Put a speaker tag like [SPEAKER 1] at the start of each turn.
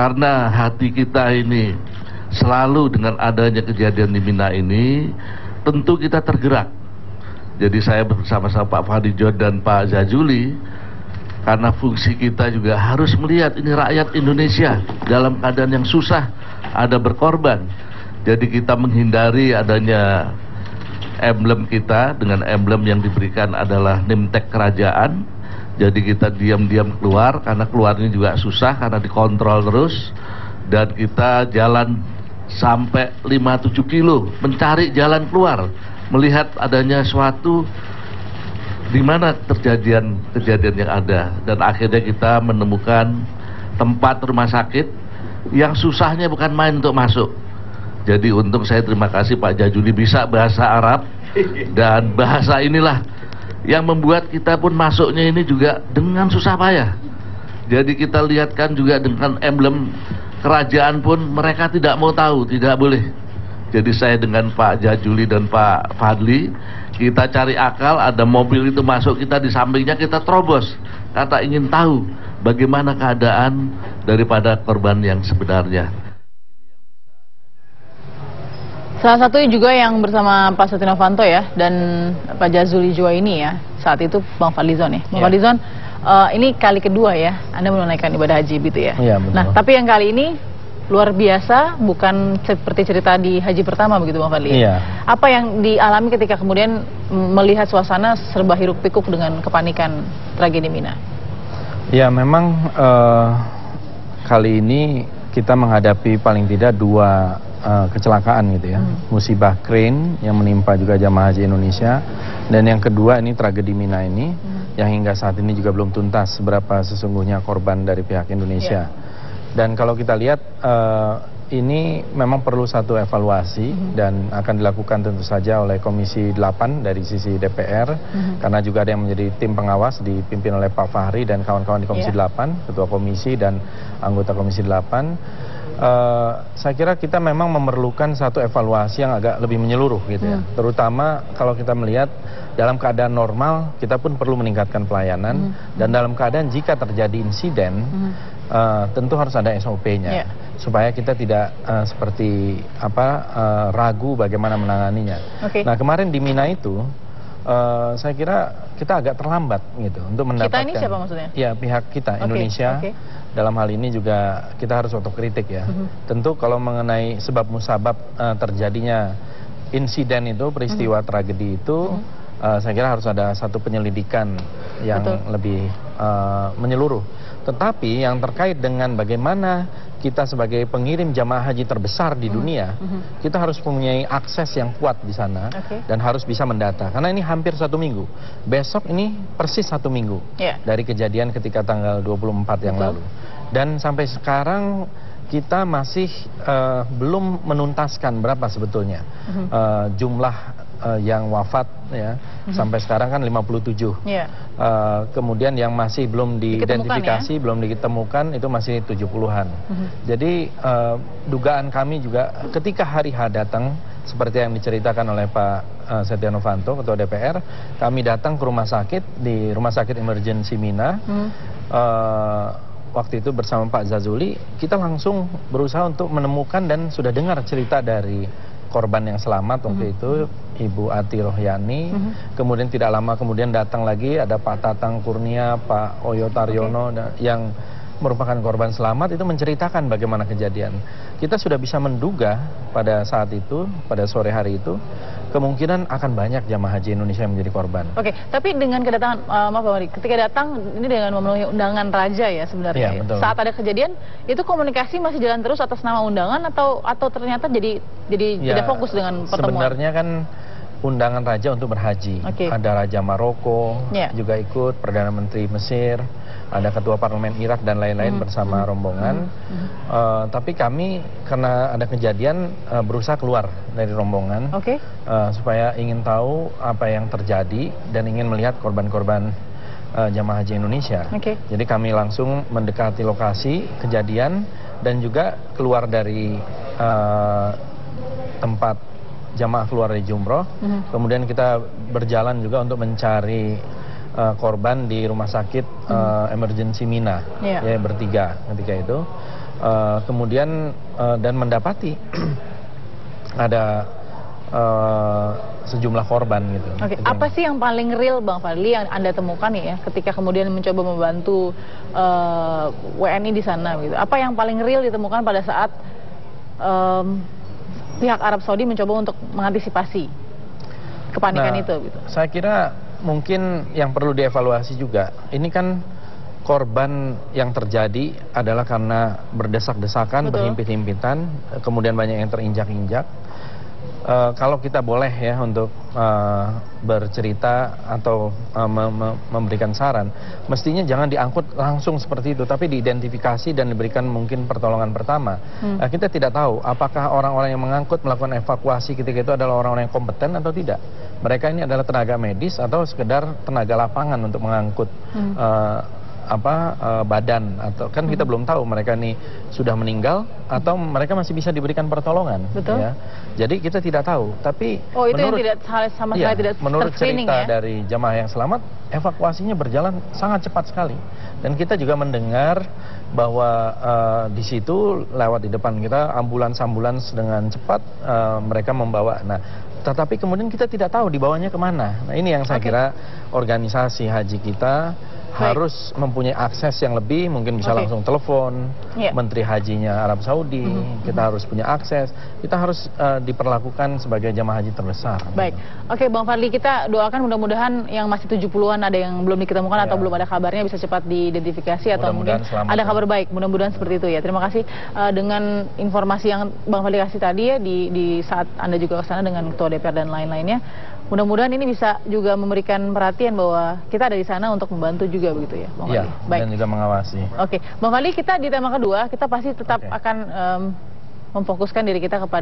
[SPEAKER 1] karena hati kita ini selalu dengan adanya kejadian di Mina ini, tentu kita tergerak. Jadi saya bersama-sama Pak Fadlijon dan Pak Jazuli, karena fungsi kita juga harus melihat ini rakyat Indonesia dalam keadaan yang susah, ada berkorban. Jadi kita menghindari adanya emblem kita, dengan emblem yang diberikan adalah nimtek kerajaan. Jadi kita diam-diam keluar, karena keluarnya juga susah karena dikontrol terus. Dan kita jalan sampai 5-7 kilo mencari jalan keluar, melihat adanya suatu di mana kejadian yang ada. Dan akhirnya kita menemukan tempat rumah sakit yang susahnya bukan main untuk masuk. Jadi untung saya terima kasih Pak Jazuli bisa bahasa Arab, dan bahasa inilah yang membuat kita pun masuknya ini juga dengan susah payah. Jadi kita lihatkan juga dengan emblem kerajaan pun mereka tidak mau tahu, tidak boleh. Jadi saya dengan Pak Jazuli dan Pak Fadli, kita cari akal, ada mobil itu masuk, kita di sampingnya kita terobos, kata ingin tahu bagaimana keadaan daripada korban yang sebenarnya.
[SPEAKER 2] Salah satu juga yang bersama Pak Setia Novanto ya, dan Pak Jazuli juga ini ya, saat itu Bang Fadlizon ya. Bang Fadlizon, ini kali kedua ya Anda menunaikan ibadah haji gitu ya.
[SPEAKER 3] Iya, betul.
[SPEAKER 2] Nah, tapi yang kali ini luar biasa, bukan seperti cerita di haji pertama begitu Bang Fadli.
[SPEAKER 3] Iya.
[SPEAKER 2] Apa yang dialami ketika kemudian melihat suasana serba hiruk pikuk dengan kepanikan tragedi Mina?
[SPEAKER 3] Ya, memang kali ini kita menghadapi paling tidak dua kecelakaan gitu ya, musibah krain yang menimpa juga jamaah haji Indonesia, dan yang kedua ini tragedi Mina ini yang hingga saat ini juga belum tuntas seberapa sesungguhnya korban dari pihak Indonesia. Dan kalau kita lihat ini memang perlu satu evaluasi dan akan dilakukan tentu saja oleh Komisi 8 dari sisi DPR, karena juga ada yang menjadi tim pengawas dipimpin oleh Pak Fahri dan kawan-kawan di Komisi 8, Ketua Komisi dan anggota Komisi 8. Saya kira kita memang memerlukan satu evaluasi yang agak lebih menyeluruh gitu ya, terutama kalau kita melihat dalam keadaan normal kita pun perlu meningkatkan pelayanan, dan dalam keadaan jika terjadi insiden tentu harus ada SOP-nya supaya kita tidak seperti ragu bagaimana menanganinya. Nah, kemarin di Mina itu saya kira kita agak terlambat gitu untuk mendapatkan.
[SPEAKER 2] Kita ini siapa maksudnya? Ya,
[SPEAKER 3] pihak kita Indonesia. Dalam hal ini juga kita harus otokritik ya. Tentu kalau mengenai sebab musabab terjadinya insiden itu, peristiwa tragedi itu, saya kira harus ada satu penyelidikan yang lebih menyeluruh. Tetapi yang terkait dengan bagaimana kita sebagai pengirim jamaah haji terbesar di dunia, kita harus mempunyai akses yang kuat di sana dan harus bisa mendata. Karena ini hampir 1 minggu. Besok ini persis 1 minggu dari kejadian ketika tanggal 24 yang lalu. Dan sampai sekarang kita masih belum menuntaskan berapa sebetulnya jumlah yang wafat ya. Sampai sekarang kan 57. Kemudian yang masih belum diidentifikasi, belum ditemukan itu masih 70-an. Jadi dugaan kami juga ketika hari H datang, seperti yang diceritakan oleh Pak Setia Novanto, Ketua DPR, kami datang ke rumah sakit, di Rumah Sakit Emergency Mina. Waktu itu bersama Pak Jazuli, kita langsung berusaha untuk menemukan dan sudah dengar cerita dari korban yang selamat waktu itu, Ibu Ati Rohyani. Kemudian tidak lama kemudian datang lagi ada Pak Tatang Kurnia, Pak Oyo Taryono yang merupakan korban selamat, itu menceritakan bagaimana kejadian. Kita sudah bisa menduga pada saat itu, pada sore hari itu, kemungkinan akan banyak jamaah haji Indonesia yang menjadi korban.
[SPEAKER 2] Tapi dengan kedatangan, maaf Pak Wali, ketika datang ini dengan memenuhi undangan raja ya sebenarnya.
[SPEAKER 3] Betul.
[SPEAKER 2] Saat ada kejadian, itu komunikasi masih jalan terus atas nama undangan atau ternyata jadi tidak fokus dengan pertemuan?
[SPEAKER 3] Sebenarnya kan undangan raja untuk berhaji. Ada Raja Maroko juga ikut, Perdana Menteri Mesir, ada Ketua Parlemen Irak dan lain-lain bersama rombongan. Tapi kami karena ada kejadian berusaha keluar dari rombongan supaya ingin tahu apa yang terjadi dan ingin melihat korban-korban jamaah haji Indonesia. Jadi kami langsung mendekati lokasi kejadian dan juga keluar dari tempat jamaah keluar dari jumroh. Kemudian kita berjalan juga untuk mencari korban di rumah sakit emergency Mina, ya bertiga ketika itu. Kemudian dan mendapati ada sejumlah korban gitu.
[SPEAKER 2] Oke, apa sih yang paling real Bang Fadli yang Anda temukan ya ketika kemudian mencoba membantu WNI di sana gitu? Apa yang paling real ditemukan pada saat pihak Arab Saudi mencoba untuk mengantisipasi kepanikan itu gitu?
[SPEAKER 3] Saya kira mungkin yang perlu dievaluasi juga, ini kan korban yang terjadi adalah karena berdesak-desakan, berhimpit-himpitan, kemudian banyak yang terinjak-injak. Kalau kita boleh ya untuk bercerita atau memberikan saran, mestinya jangan diangkut langsung seperti itu, tapi diidentifikasi dan diberikan mungkin pertolongan pertama. Kita tidak tahu apakah orang-orang yang mengangkut melakukan evakuasi ketika itu adalah orang-orang yang kompeten atau tidak. Mereka ini adalah tenaga medis atau sekedar tenaga lapangan untuk mengangkut badan, atau kan kita belum tahu mereka ini sudah meninggal atau mereka masih bisa diberikan pertolongan.
[SPEAKER 2] Betul.
[SPEAKER 3] Ya. Jadi kita tidak tahu. Tapi
[SPEAKER 2] itu yang tidak sama sekali tidak
[SPEAKER 3] menurut cerita
[SPEAKER 2] ya?
[SPEAKER 3] dari jamaah yang selamat, evakuasinya berjalan sangat cepat sekali. Dan kita juga mendengar bahwa di situ lewat di depan kita ambulans-ambulans dengan cepat mereka membawa. Nah, tetapi kemudian kita tidak tahu dibawanya kemana. Nah, ini yang saya kira organisasi haji kita harus mempunyai akses yang lebih, mungkin bisa langsung telepon Menteri Hajinya Arab Saudi, kita harus punya akses, kita harus diperlakukan sebagai jamaah haji terbesar.
[SPEAKER 2] Baik, oke Bang Fadli, kita doakan mudah-mudahan yang masih 70-an ada yang belum diketemukan atau belum ada kabarnya bisa cepat diidentifikasi atau mungkin ada kabar baik, mudah-mudahan seperti itu ya. Terima kasih dengan informasi yang Bang Fadli kasih tadi ya di saat Anda juga ke sana dengan Ketua DPR dan lain-lainnya. Mudah-mudahan ini bisa juga memberikan perhatian bahwa kita ada di sana untuk membantu juga begitu ya, Bang Fadli. Baik.
[SPEAKER 3] Dan juga mengawasi.
[SPEAKER 2] Oke, Bang Fadli, kita di tema kedua kita pasti tetap akan memfokuskan diri kita kepada